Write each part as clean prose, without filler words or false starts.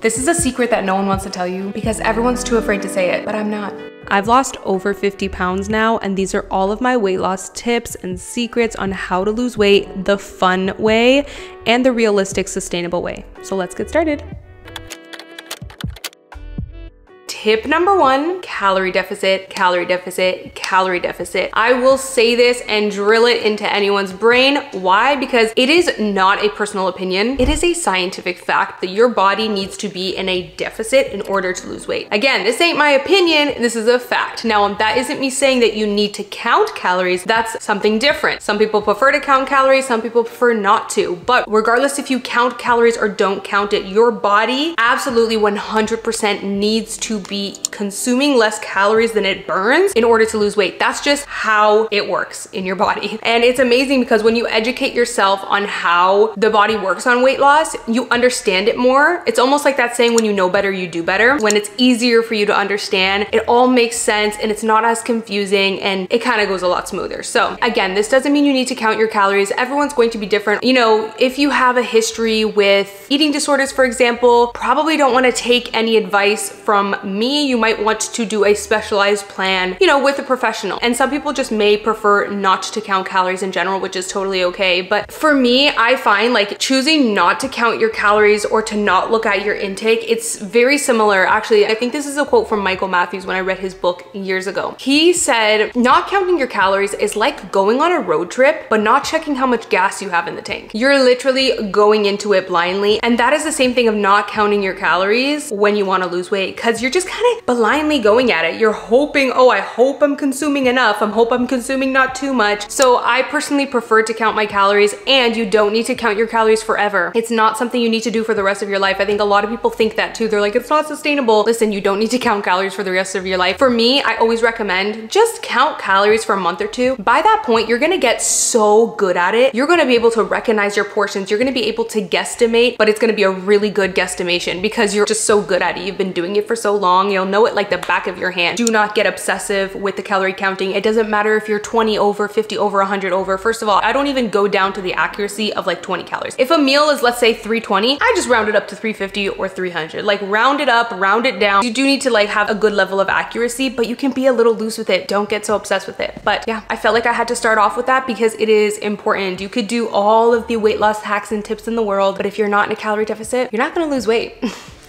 This is a secret that no one wants to tell you because everyone's too afraid to say it, but I'm not. I've lost over 50 pounds now, and these are all of my weight loss tips and secrets on how to lose weight the fun way and the realistic, sustainable way. So let's get started. Tip number one, calorie deficit, calorie deficit, calorie deficit. I will say this and drill it into anyone's brain. Why? Because it is not a personal opinion. It is a scientific fact that your body needs to be in a deficit in order to lose weight. Again, this ain't my opinion, this is a fact. Now, that isn't me saying that you need to count calories. That's something different. Some people prefer to count calories, some people prefer not to. But regardless if you count calories or don't count it, your body absolutely 100% needs to be consuming less calories than it burns in order to lose weight. That's just how it works in your body. And it's amazing because when you educate yourself on how the body works on weight loss, you understand it more. It's almost like that saying, when you know better, you do better. When it's easier for you to understand, it all makes sense and it's not as confusing and it kind of goes a lot smoother. So again, this doesn't mean you need to count your calories. Everyone's going to be different. You know, if you have a history with eating disorders, for example, probably don't want to take any advice from me. You might want to do a specialized plan, you know, with a professional. And some people just may prefer not to count calories in general, which is totally okay. But for me, I find like choosing not to count your calories or to not look at your intake, it's very similar. Actually, I think this is a quote from Michael Matthews when I read his book years ago. He said, not counting your calories is like going on a road trip, but not checking how much gas you have in the tank. You're literally going into it blindly. And that is the same thing of not counting your calories when you want to lose weight, because you're just kind of blindly going at it. You're hoping, oh, I hope I'm consuming enough. I hope I'm consuming not too much. So I personally prefer to count my calories, and you don't need to count your calories forever. It's not something you need to do for the rest of your life. I think a lot of people think that too. They're like, it's not sustainable. Listen, you don't need to count calories for the rest of your life. For me, I always recommend just count calories for a month or two. By that point, you're gonna get so good at it. You're gonna be able to recognize your portions. You're gonna be able to guesstimate, but it's gonna be a really good guesstimation because you're just so good at it. You've been doing it for so long. You'll know it like the back of your hand. Do not get obsessive with the calorie counting. It doesn't matter if you're 20 over, 50 over, 100 over. First of all, I don't even go down to the accuracy of like 20 calories. If a meal is, let's say 320, I just round it up to 350 or 300. Like round it up, round it down. You do need to like have a good level of accuracy, but you can be a little loose with it. Don't get so obsessed with it. But yeah, I felt like I had to start off with that because it is important. You could do all of the weight loss hacks and tips in the world, but if you're not in a calorie deficit, you're not gonna lose weight.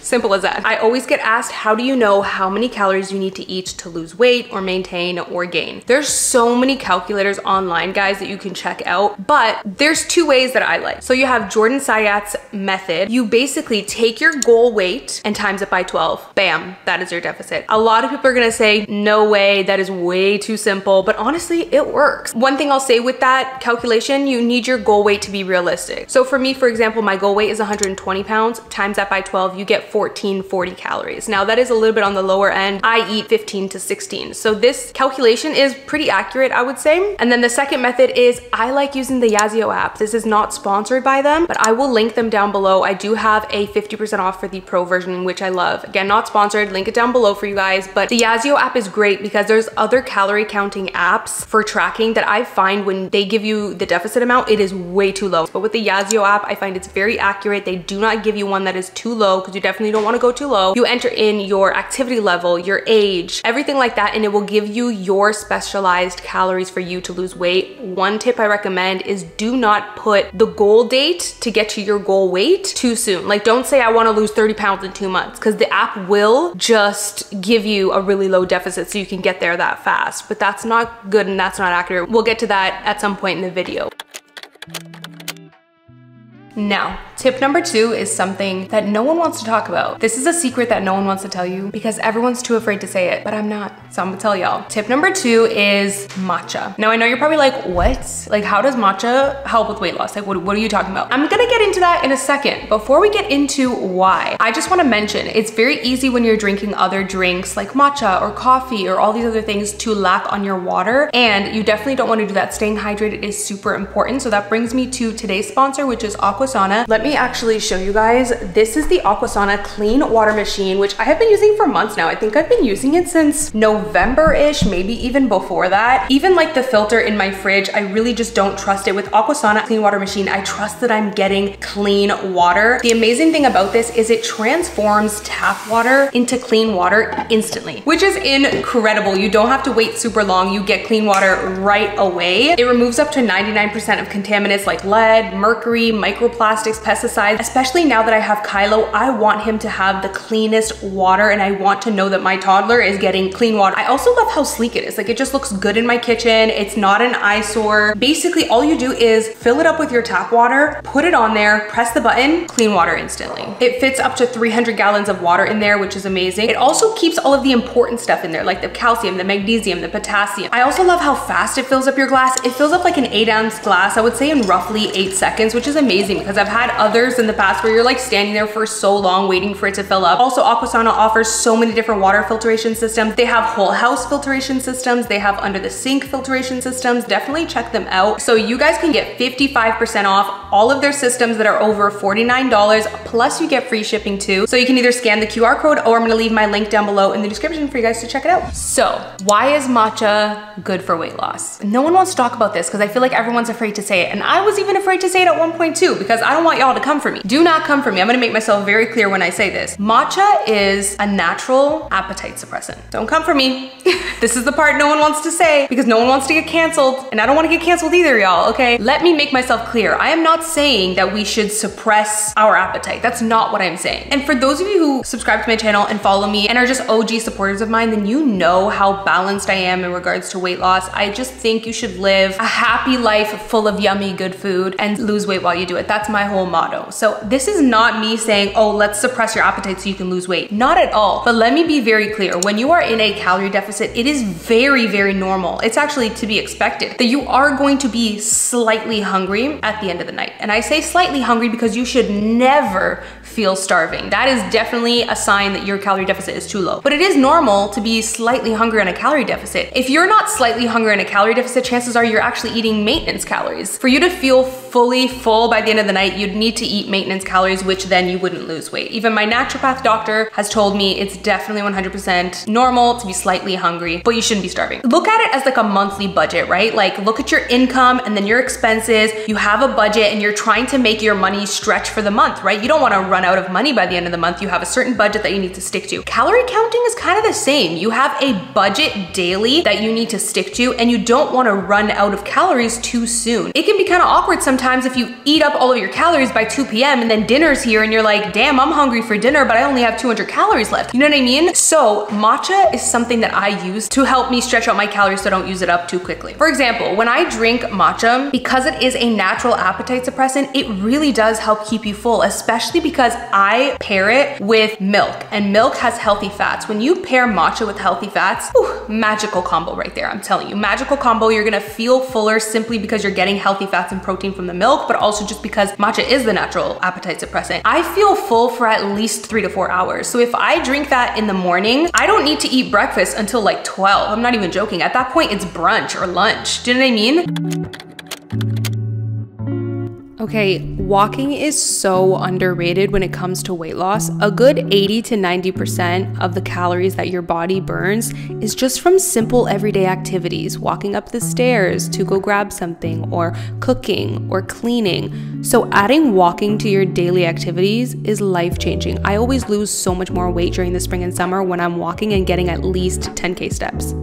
Simple as that. I always get asked, how do you know how many calories you need to eat to lose weight or maintain or gain? There's so many calculators online, guys, that you can check out, but there's two ways that I like. So you have Jordan Sayat's method. You basically take your goal weight and times it by 12. Bam, that is your deficit. A lot of people are gonna say, no way, that is way too simple, but honestly, it works. One thing I'll say with that calculation, you need your goal weight to be realistic. So for me, for example, my goal weight is 120 pounds, times that by 12, you get 1440 calories. Now that is a little bit on the lower end. I eat 15 to 16. So this calculation is pretty accurate, I would say. And then the second method is I like using the Yazio app. This is not sponsored by them, but I will link them down below. I do have a 50% off for the pro version, which I love. Again, not sponsored, link it down below for you guys. But the Yazio app is great because there's other calorie counting apps for tracking that I find when they give you the deficit amount, it is way too low. But with the Yazio app, I find it's very accurate. They do not give you one that is too low because you definitely don't want to go too low. You enter in your activity level, your age, everything like that, and it will give you your specialized calories for you to lose weight. One tip I recommend is do not put the goal date to get to your goal weight too soon. Like don't say I want to lose 30 pounds in 2 months, because the app will just give you a really low deficit so you can get there that fast. But that's not good and that's not accurate. We'll get to that at some point in the video. Now, tip number two is something that no one wants to talk about. This is a secret that no one wants to tell you because everyone's too afraid to say it, but I'm not. So I'm gonna tell y'all. Tip number two is matcha. Now I know you're probably like, what? Like how does matcha help with weight loss? Like what are you talking about? I'm gonna get into that in a second. Before we get into why, I just wanna mention, it's very easy when you're drinking other drinks like matcha or coffee or all these other things to lack on your water, and you definitely don't wanna do that. Staying hydrated is super important. So that brings me to today's sponsor, which is Aqua Aquasana. Let me actually show you guys. This is the Aquasana clean water machine, which I have been using for months now. I think I've been using it since November-ish, maybe even before that. Even like the filter in my fridge, I really just don't trust it. With Aquasana clean water machine, I trust that I'm getting clean water. The amazing thing about this is it transforms tap water into clean water instantly, which is incredible. You don't have to wait super long. You get clean water right away. It removes up to 99% of contaminants like lead, mercury, microplastics, pesticides. Especially now that I have Kylo, I want him to have the cleanest water, and I want to know that my toddler is getting clean water. I also love how sleek it is. Like, it just looks good in my kitchen. It's not an eyesore. Basically, all you do is fill it up with your tap water, put it on there, press the button, clean water instantly. It fits up to 300 gallons of water in there, which is amazing. It also keeps all of the important stuff in there, like the calcium, the magnesium, the potassium. I also love how fast it fills up your glass. It fills up like an 8-ounce glass, I would say in roughly 8 seconds, which is amazing because I've had others in the past where you're like standing there for so long waiting for it to fill up. Also, Aquasana offers so many different water filtration systems. They have whole house filtration systems. They have under the sink filtration systems. Definitely check them out. So you guys can get 55% off all of their systems that are over $49, plus you get free shipping too. So you can either scan the QR code, or I'm gonna leave my link down below in the description for you guys to check it out. So why is matcha good for weight loss? No one wants to talk about this because I feel like everyone's afraid to say it. And I was even afraid to say it at one point too, because I don't want y'all to come for me. Do not come for me. I'm gonna make myself very clear when I say this. Matcha is a natural appetite suppressant. Don't come for me. This is the part no one wants to say because no one wants to get canceled, and I don't want to get canceled either, y'all, okay? Let me make myself clear. I am not saying that we should suppress our appetite. That's not what I'm saying. And for those of you who subscribe to my channel and follow me and are just OG supporters of mine, then you know how balanced I am in regards to weight loss. I just think you should live a happy life full of yummy, good food and lose weight while you do it. That's my whole motto. So this is not me saying, oh, let's suppress your appetite so you can lose weight. Not at all. But let me be very clear. When you are in a calorie deficit, it is very, very normal. It's actually to be expected that you are going to be slightly hungry at the end of the night. And I say slightly hungry because you should never feel starving. That is definitely a sign that your calorie deficit is too low. But it is normal to be slightly hungry on a calorie deficit. If you're not slightly hungry on a calorie deficit, chances are you're actually eating maintenance calories. For you to feel fully full by the end of the night, you'd need to eat maintenance calories, which then you wouldn't lose weight. Even my naturopath doctor has told me it's definitely 100% normal to be slightly hungry, but you shouldn't be starving. Look at it as like a monthly budget, right? Like, look at your income and then your expenses. You have a budget and you're trying to make your money stretch for the month, right? You don't want to run out of money by the end of the month. You have a certain budget that you need to stick to. Calorie counting is kind of the same. You have a budget daily that you need to stick to, and you don't want to run out of calories too soon. It can be kind of awkward sometimes if you eat up all of your calories by 2 p.m. and then dinner's here and you're like, damn, I'm hungry for dinner, but I only have 200 calories left. You know what I mean? So matcha is something that I use to help me stretch out my calories so I don't use it up too quickly. For example, when I drink matcha, because it is a natural appetite suppressant, it really does help keep you full, especially because I pair it with milk, and milk has healthy fats. When you pair matcha with healthy fats, whew, magical combo right there. I'm telling you, magical combo. You're gonna feel fuller simply because you're getting healthy fats and protein from the milk, but also just because matcha is the natural appetite suppressant. I feel full for at least 3 to 4 hours. So if I drink that in the morning, I don't need to eat breakfast until like 12. I'm not even joking. At that point, it's brunch or lunch. Do you know what I mean? Okay, walking is so underrated when it comes to weight loss. A good 80 to 90% of the calories that your body burns is just from simple everyday activities, walking up the stairs to go grab something, or cooking or cleaning. So adding walking to your daily activities is life-changing. I always lose so much more weight during the spring and summer when I'm walking and getting at least 10K steps.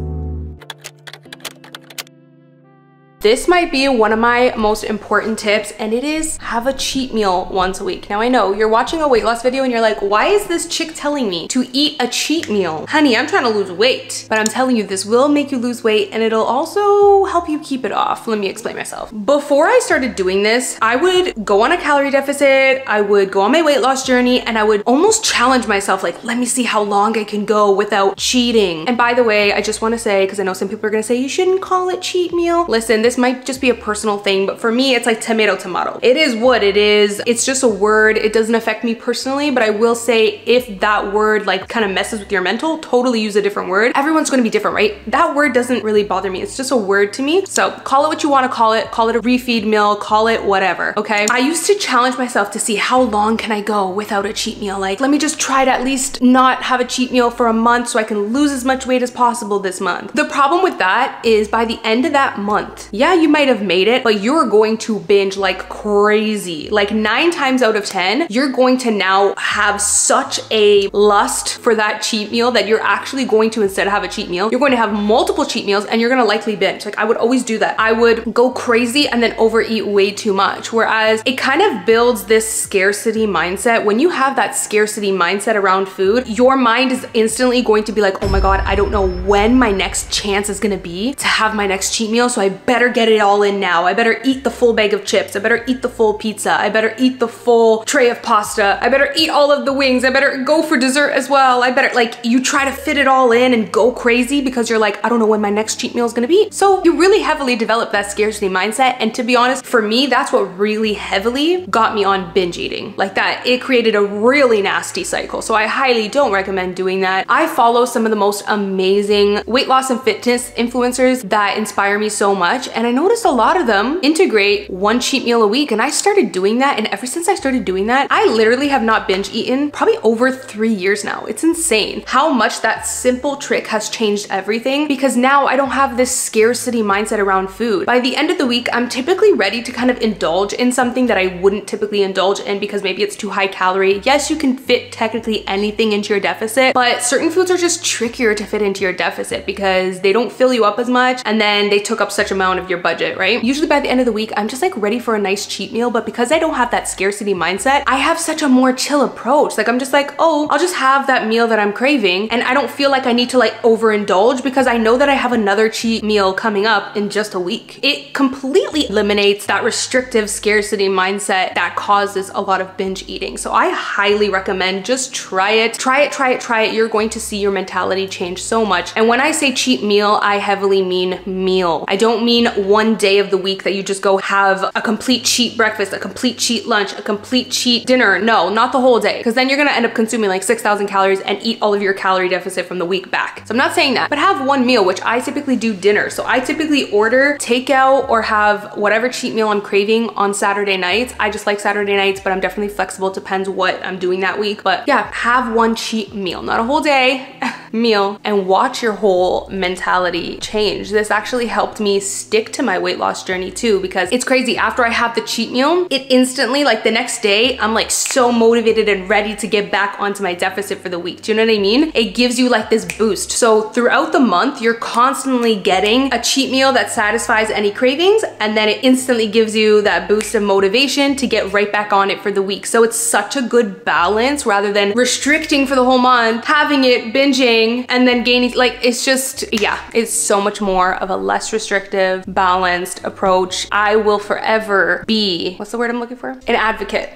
This might be one of my most important tips, and it is have a cheat meal once a week. Now I know you're watching a weight loss video and you're like, why is this chick telling me to eat a cheat meal? Honey, I'm trying to lose weight. But I'm telling you, this will make you lose weight and it'll also help you keep it off. Let me explain myself. Before I started doing this, I would go on a calorie deficit, I would go on my weight loss journey, and I would almost challenge myself, like, let me see how long I can go without cheating. And by the way, I just wanna say, because I know some people are gonna say, you shouldn't call it cheat meal. Listen, this this might just be a personal thing, but for me, it's like tomato, tomato. It is what it is. It's just a word. It doesn't affect me personally, but I will say if that word like kind of messes with your mental, totally use a different word. Everyone's going to be different, right? That word doesn't really bother me. It's just a word to me. So call it what you want to call it a refeed meal, call it whatever, okay? I used to challenge myself to see how long can I go without a cheat meal. Like, let me just try to at least not have a cheat meal for a month so I can lose as much weight as possible this month. The problem with that is by the end of that month, yeah, you might have made it, but you're going to binge like crazy. Like 9 times out of 10, you're going to now have such a lust for that cheat meal that you're actually going to, instead of have a cheat meal, you're going to have multiple cheat meals and you're gonna likely binge. Like I would always do that. I would go crazy and then overeat way too much. Whereas it kind of builds this scarcity mindset. When you have that scarcity mindset around food, your mind is instantly going to be like, oh my God, I don't know when my next chance is gonna be to have my next cheat meal. So I better get it all in now. I better eat the full bag of chips. I better eat the full pizza. I better eat the full tray of pasta. I better eat all of the wings. I better go for dessert as well. I better, like, you try to fit it all in and go crazy because you're like, I don't know when my next cheat meal is gonna be. So you really heavily develop that scarcity mindset. And to be honest, for me, that's what really heavily got me on binge eating. Like that, it created a really nasty cycle. So I highly don't recommend doing that. I follow some of the most amazing weight loss and fitness influencers that inspire me so much. And I noticed a lot of them integrate one cheat meal a week. And I started doing that. And ever since I started doing that, I literally have not binge eaten probably over 3 years now. It's insane how much that simple trick has changed everything, because now I don't have this scarcity mindset around food. By the end of the week, I'm typically ready to kind of indulge in something that I wouldn't typically indulge in because maybe it's too high calorie. Yes, you can fit technically anything into your deficit, but certain foods are just trickier to fit into your deficit because they don't fill you up as much and then they took up such amount of your budget, right? Usually by the end of the week, I'm just like ready for a nice cheat meal, but because I don't have that scarcity mindset, I have such a more chill approach. Like I'm just like, oh, I'll just have that meal that I'm craving and I don't feel like I need to like overindulge because I know that I have another cheat meal coming up in just a week. It completely eliminates that restrictive scarcity mindset that causes a lot of binge eating. So I highly recommend just try it. Try it, try it, try it. You're going to see your mentality change so much. And when I say cheat meal, I heavily mean meal. I don't mean one day of the week that you just go have a complete cheat breakfast, a complete cheat lunch, a complete cheat dinner. No, not the whole day. Because then you're gonna end up consuming like 6,000 calories and eat all of your calorie deficit from the week back. So I'm not saying that, but have one meal, which I typically do dinner. So I typically order takeout or have whatever cheat meal I'm craving on Saturday nights. I just like Saturday nights, but I'm definitely flexible. It depends what I'm doing that week. But yeah, have one cheat meal, not a whole day, meal, and watch your whole mentality change. This actually helped me stick to my weight loss journey too, because it's crazy. After I have the cheat meal, it instantly, like the next day, I'm like so motivated and ready to get back onto my deficit for the week. Do you know what I mean? It gives you like this boost. So throughout the month, you're constantly getting a cheat meal that satisfies any cravings, and then it instantly gives you that boost of motivation to get right back on it for the week. So it's such a good balance rather than restricting for the whole month, having it, binging, and then gaining. Like it's just, yeah, it's so much more of a less restrictive, balanced approach. I will forever be, what's the word I'm looking for? An advocate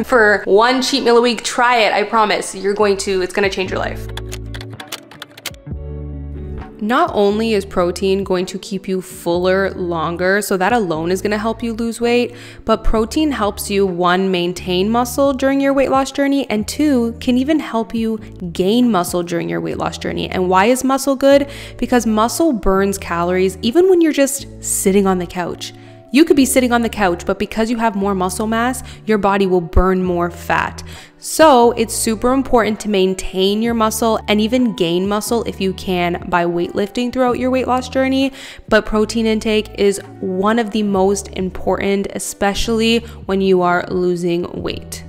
for one cheat meal a week. Try it, I promise. It's gonna change your life. Not only is protein going to keep you fuller longer, so that alone is going to help you lose weight, but protein helps you, one, maintain muscle during your weight loss journey, and two, can even help you gain muscle during your weight loss journey. And why is muscle good? Because muscle burns calories even when you're just sitting on the couch. You could be sitting on the couch, but because you have more muscle mass, your body will burn more fat. So it's super important to maintain your muscle and even gain muscle if you can by weightlifting throughout your weight loss journey. But protein intake is one of the most important, especially when you are losing weight.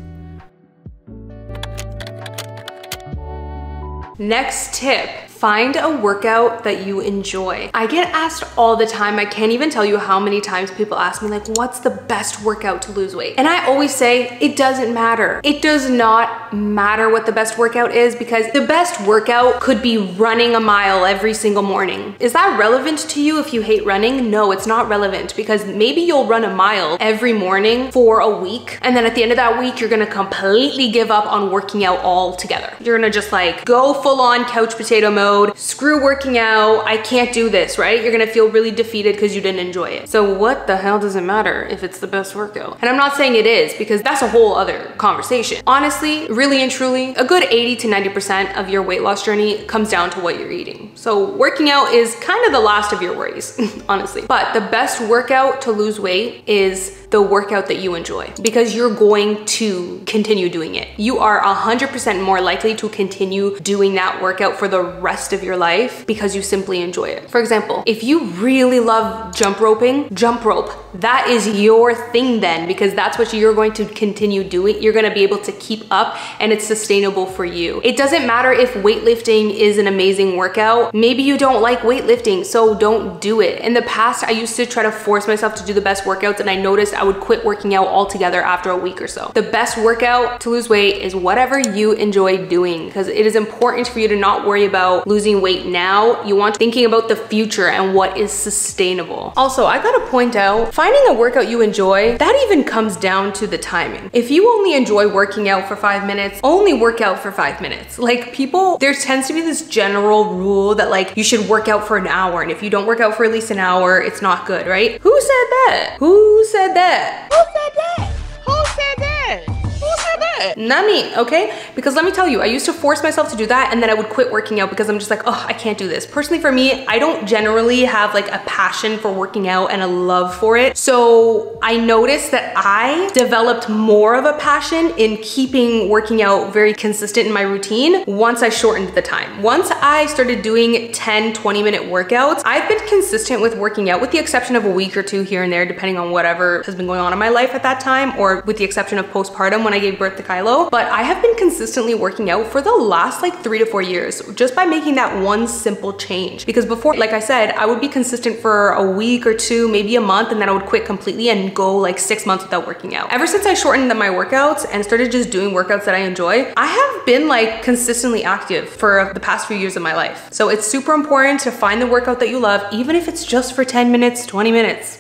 Next tip. Find a workout that you enjoy. I get asked all the time, I can't even tell you how many times people ask me like, what's the best workout to lose weight? And I always say, it doesn't matter. It does not matter what the best workout is, because the best workout could be running a mile every single morning. Is that relevant to you if you hate running? No, it's not relevant, because maybe you'll run a mile every morning for a week, and then at the end of that week, you're gonna completely give up on working out altogether. You're gonna just like go full on couch potato mode mode, screw working out, I can't do this, right? You're gonna feel really defeated because you didn't enjoy it. So what the hell does it matter if it's the best workout? And I'm not saying it is, because that's a whole other conversation. Honestly, really and truly, a good 80 to 90% of your weight loss journey comes down to what you're eating. So working out is kind of the last of your worries, honestly. But the best workout to lose weight is the workout that you enjoy, because you're going to continue doing it. You are 100% more likely to continue doing that workout for the rest of your life because you simply enjoy it. For example, if you really love jump roping, jump rope. That is your thing then, because that's what you're going to continue doing. You're going to be able to keep up and it's sustainable for you. It doesn't matter if weightlifting is an amazing workout. Maybe you don't like weightlifting, so don't do it. In the past, I used to try to force myself to do the best workouts, and I noticed I would quit working out altogether after a week or so. The best workout to lose weight is whatever you enjoy doing, because it is important for you to not worry about losing weight now. You want thinking about the future and what is sustainable. Also, I gotta point out, finding a workout you enjoy, that even comes down to the timing. If you only enjoy working out for 5 minutes, only work out for 5 minutes. Like people, there tends to be this general rule that like you should work out for an hour, and if you don't work out for at least an hour, it's not good, right? Who said that? Who said that? Who said that? Who said that? Who said that? Not me, okay? Because let me tell you, I used to force myself to do that, and then I would quit working out because I'm just like, oh, I can't do this. Personally for me, I don't generally have like a passion for working out and a love for it. So I noticed that I developed more of a passion in keeping working out very consistent in my routine once I shortened the time. Once I started doing 10, 20-minute workouts, I've been consistent with working out with the exception of a week or two here and there, depending on whatever has been going on in my life at that time, or with the exception of postpartum when I gave birth to Kylo. But I have been consistently working out for the last like 3 to 4 years just by making that one simple change. Because before, like I said, I would be consistent for a week or two, maybe a month, and then I would quit completely and go like 6 months without working out. Ever since I shortened my workouts and started just doing workouts that I enjoy, I have been like consistently active for the past few years of my life. So it's super important to find the workout that you love, even if it's just for 10 minutes, 20 minutes.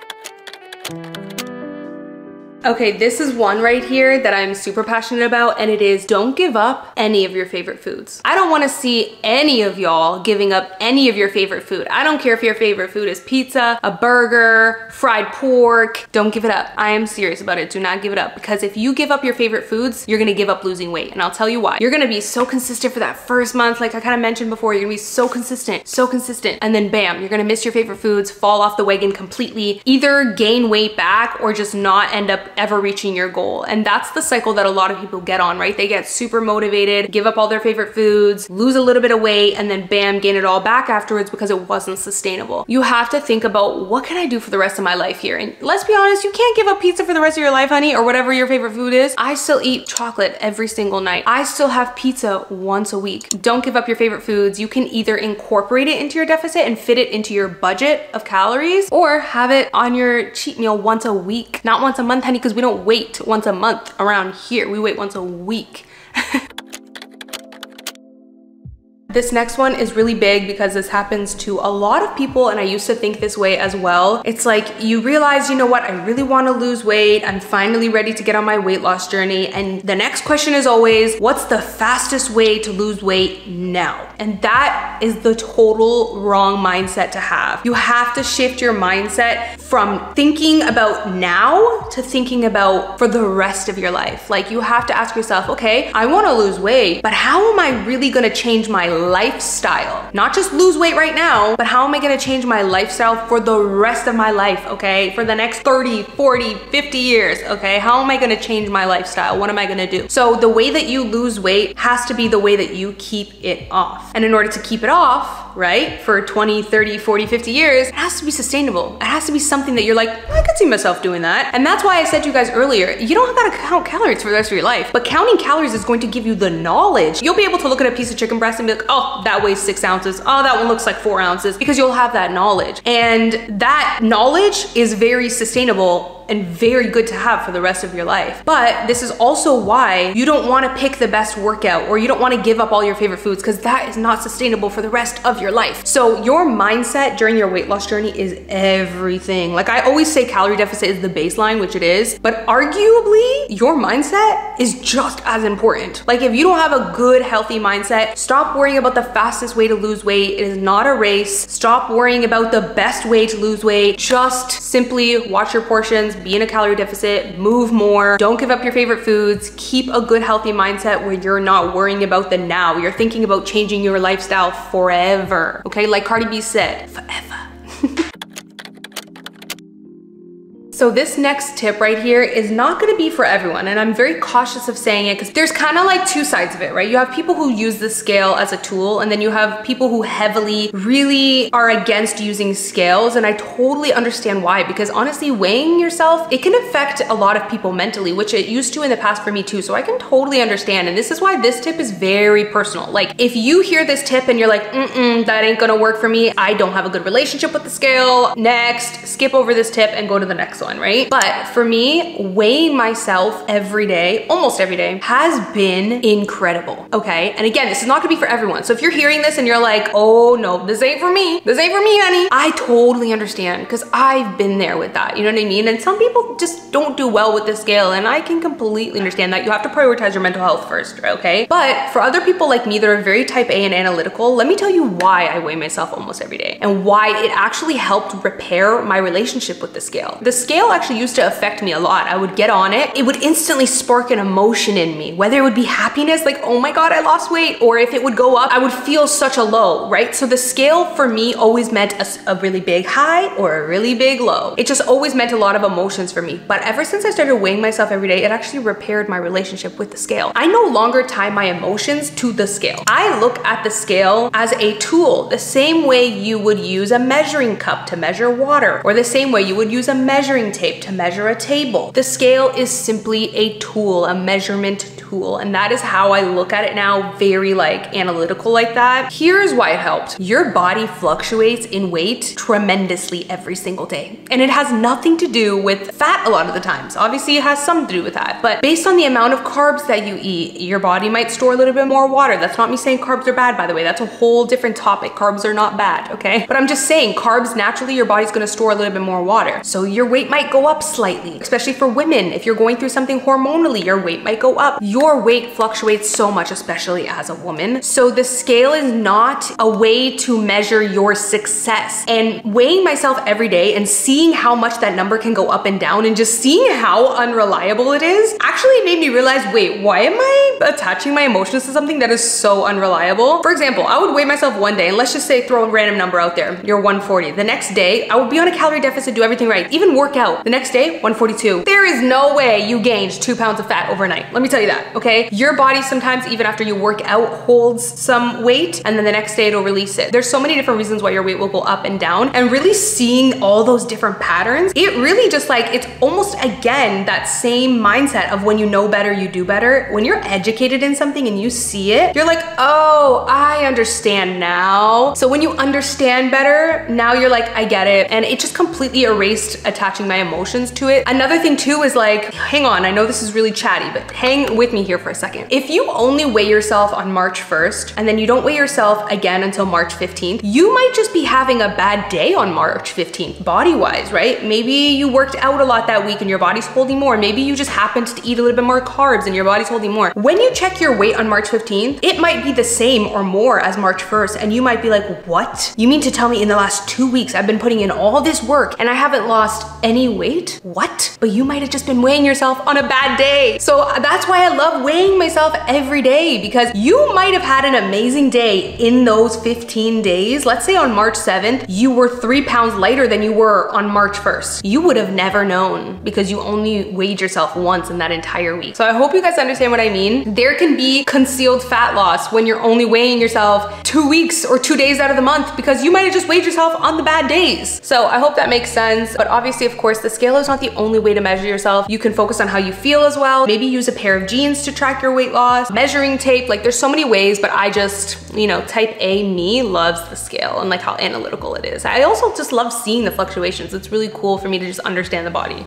Okay, this is one right here that I'm super passionate about, and it is don't give up any of your favorite foods. I don't wanna see any of y'all giving up any of your favorite food. I don't care if your favorite food is pizza, a burger, fried pork, don't give it up. I am serious about it, do not give it up, because if you give up your favorite foods, you're gonna give up losing weight, and I'll tell you why. You're gonna be so consistent for that first month, like I kinda mentioned before, you're gonna be so consistent, and then bam, you're gonna miss your favorite foods, fall off the wagon completely, either gain weight back or just not end up ever reaching your goal. And that's the cycle that a lot of people get on, right? They get super motivated, give up all their favorite foods, lose a little bit of weight, and then bam, gain it all back afterwards because it wasn't sustainable. You have to think about, what can I do for the rest of my life here? And let's be honest, you can't give up pizza for the rest of your life, honey, or whatever your favorite food is. I still eat chocolate every single night. I still have pizza once a week. Don't give up your favorite foods. You can either incorporate it into your deficit and fit it into your budget of calories, or have it on your cheat meal once a week, not once a month, honey, because we don't wait once a month around here. We wait once a week. This next one is really big because this happens to a lot of people, and I used to think this way as well. It's like you realize, you know what, I really want to lose weight. I'm finally ready to get on my weight loss journey. And the next question is always, what's the fastest way to lose weight now? And that is the total wrong mindset to have. You have to shift your mindset from thinking about now to thinking about for the rest of your life. Like you have to ask yourself, okay, I want to lose weight, but how am I really going to change my lifestyle? Not just lose weight right now, but how am I gonna change my lifestyle for the rest of my life, okay? For the next 30, 40, 50 years, okay? How am I gonna change my lifestyle? What am I gonna do? So the way that you lose weight has to be the way that you keep it off. And in order to keep it off, right, for 20, 30, 40, 50 years, it has to be sustainable. It has to be something that you're like, I could see myself doing that. And that's why I said to you guys earlier, you don't gotta count calories for the rest of your life, but counting calories is going to give you the knowledge. You'll be able to look at a piece of chicken breast and be like, oh, that weighs 6 ounces. Oh, that one looks like 4 ounces, because you'll have that knowledge. And that knowledge is very sustainable and very good to have for the rest of your life. But this is also why you don't want to pick the best workout, or you don't want to give up all your favorite foods, because that is not sustainable for the rest of your life. So your mindset during your weight loss journey is everything. Like I always say, calorie deficit is the baseline, which it is, but arguably your mindset is just as important. Like if you don't have a good, healthy mindset, stop worrying about the fastest way to lose weight. It is not a race. Stop worrying about the best way to lose weight. Just simply watch your portions, be in a calorie deficit, move more, don't give up your favorite foods, keep a good, healthy mindset where you're not worrying about the now. You're thinking about changing your lifestyle forever. Okay, like Cardi B said, forever. So this next tip right here is not gonna be for everyone, and I'm very cautious of saying it because there's kind of like two sides of it, right? You have people who use the scale as a tool, and then you have people who heavily really are against using scales, and I totally understand why, because honestly, weighing yourself, it can affect a lot of people mentally, which it used to in the past for me too, so I can totally understand, and this is why this tip is very personal. Like, if you hear this tip and you're like, that ain't gonna work for me, I don't have a good relationship with the scale, next, skip over this tip and go to the next one, right? But for me, weighing myself every day, almost every day, has been incredible, okay? And again, this is not gonna be for everyone. So if you're hearing this and you're like, oh no, this ain't for me, honey, I totally understand, because I've been there with that, you know what I mean? And some people just don't do well with the scale, and I can completely understand that. You have to prioritize your mental health first, okay? But for other people like me that are very type A and analytical, let me tell you why I weigh myself almost every day and why it actually helped repair my relationship with the scale. The scale actually used to affect me a lot. I would get on it. It would instantly spark an emotion in me, whether it would be happiness, like, oh my God, I lost weight, or if it would go up, I would feel such a low, right? So the scale for me always meant a really big high or a really big low. It just always meant a lot of emotions for me. But ever since I started weighing myself every day, it actually repaired my relationship with the scale. I no longer tie my emotions to the scale. I look at the scale as a tool, the same way you would use a measuring cup to measure water, or the same way you would use a measuring tape to measure a table. The scale is simply a tool, a measurement tool, and that is how I look at it now, very like analytical like that. Here's why it helped. Your body fluctuates in weight tremendously every single day, and it has nothing to do with fat a lot of the times. Obviously it has some to do with that, but based on the amount of carbs that you eat, your body might store a little bit more water. That's not me saying carbs are bad, by the way. That's a whole different topic. Carbs are not bad, okay? But I'm just saying, carbs, naturally your body's gonna store a little bit more water, so your weight might go up slightly, especially for women. If you're going through something hormonally, your weight might go up. Your weight fluctuates so much, especially as a woman. So the scale is not a way to measure your success. And weighing myself every day and seeing how much that number can go up and down and just seeing how unreliable it is actually made me realize, wait, why am I attaching my emotions to something that is so unreliable? For example, I would weigh myself one day, and let's just say, throw a random number out there, you're 140. The next day, I would be on a calorie deficit, do everything right, even work out. The next day, 142. There is no way you gained 2 pounds of fat overnight. Let me tell you that, okay? Your body sometimes, even after you work out, holds some weight, and then the next day it'll release it. There's so many different reasons why your weight will go up and down, and really seeing all those different patterns, it really just like, it's almost again, that same mindset of when you know better, you do better. When you're educated in something and you see it, you're like, oh, I understand now. So when you understand better, now you're like, I get it. And it just completely erased attaching my emotions to it. Another thing too is like, hang on, I know this is really chatty, but hang with me here for a second. If you only weigh yourself on March 1st, and then you don't weigh yourself again until March 15th, you might just be having a bad day on March 15th, body-wise, right? Maybe you worked out a lot that week and your body's holding more. Maybe you just happened to eat a little bit more carbs and your body's holding more. When you check your weight on March 15th, it might be the same or more as March 1st, and you might be like, what? You mean to tell me in the last 2 weeks I've been putting in all this work and I haven't lost any weight? What? But you might have just been weighing yourself on a bad day. So that's why I love weighing myself every day, because you might have had an amazing day in those 15 days. Let's say on March 7th, you were 3 pounds lighter than you were on March 1st. You would have never known because you only weighed yourself once in that entire week. So I hope you guys understand what I mean. There can be concealed fat loss when you're only weighing yourself 2 weeks or 2 days out of the month because you might have just weighed yourself on the bad days. So I hope that makes sense. But obviously, of course, the scale is not the only way to measure yourself. You can focus on how you feel as well. Maybe use a pair of jeans to track your weight loss, measuring tape, like there's so many ways, but I just, you know, type A me loves the scale and like how analytical it is. I also just love seeing the fluctuations. It's really cool for me to just understand the body.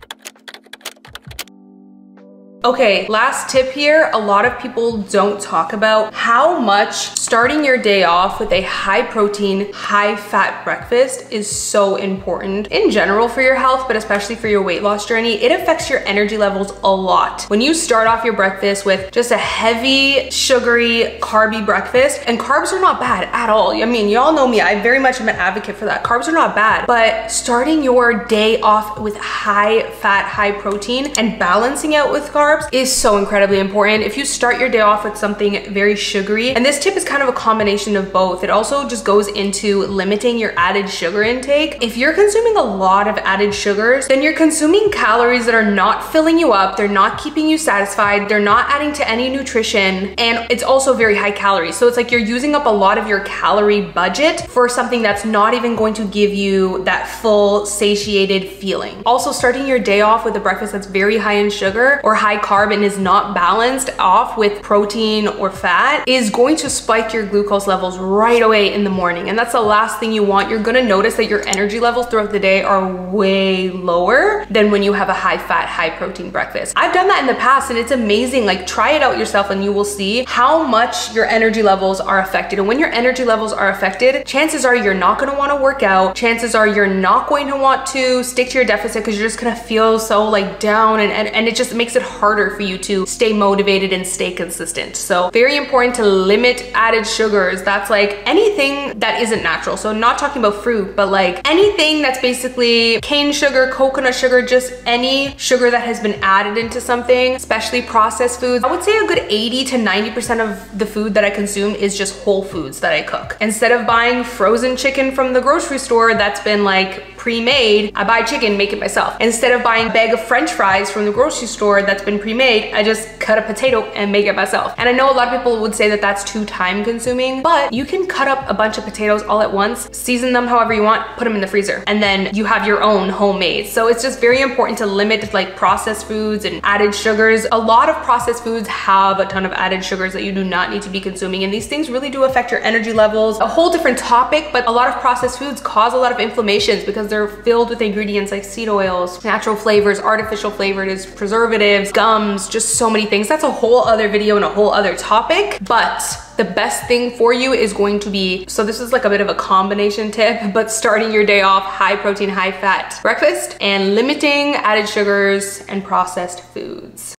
Okay, last tip here. A lot of people don't talk about how much starting your day off with a high protein, high fat breakfast is so important in general for your health, but especially for your weight loss journey. It affects your energy levels a lot. When you start off your breakfast with just a heavy, sugary, carby breakfast, and carbs are not bad at all. I mean, y'all know me, I very much am an advocate for that. Carbs are not bad, but starting your day off with high fat, high protein and balancing out with carbs is so incredibly important. If you start your day off with something very sugary, and this tip is kind of a combination of both, it also just goes into limiting your added sugar intake. If you're consuming a lot of added sugars, then you're consuming calories that are not filling you up, they're not keeping you satisfied, they're not adding to any nutrition, and it's also very high calories. So it's like you're using up a lot of your calorie budget for something that's not even going to give you that full satiated feeling. Also, starting your day off with a breakfast that's very high in sugar or high carb and is not balanced off with protein or fat is going to spike your glucose levels right away in the morning. And that's the last thing you want. You're gonna notice that your energy levels throughout the day are way lower than when you have a high fat, high protein breakfast. I've done that in the past and it's amazing. Like, try it out yourself and you will see how much your energy levels are affected. And when your energy levels are affected, chances are you're not gonna wanna work out. Chances are you're not going to want to stick to your deficit because you're just gonna feel so like down and it just makes it harder for you to stay motivated and stay consistent. So very important to limit added sugars. That's like anything that isn't natural. So not talking about fruit, but like anything that's basically cane sugar, coconut sugar, just any sugar that has been added into something, especially processed foods. I would say a good 80 to 90% of the food that I consume is just whole foods that I cook. Instead of buying frozen chicken from the grocery store that's been like pre-made, I buy chicken, make it myself. Instead of buying a bag of French fries from the grocery store that's been pre-made, I just cut a potato and make it myself. And I know a lot of people would say that that's too time consuming, but you can cut up a bunch of potatoes all at once, season them however you want, put them in the freezer, and then you have your own homemade. So it's just very important to limit like processed foods and added sugars. A lot of processed foods have a ton of added sugars that you do not need to be consuming, and these things really do affect your energy levels. A whole different topic, but a lot of processed foods cause a lot of inflammations because they're filled with ingredients like seed oils, natural flavors, artificial flavors, preservatives, gums, just so many things. That's a whole other video and a whole other topic, but the best thing for you is going to be, so this is like a bit of a combination tip, but starting your day off high protein, high fat breakfast and limiting added sugars and processed foods.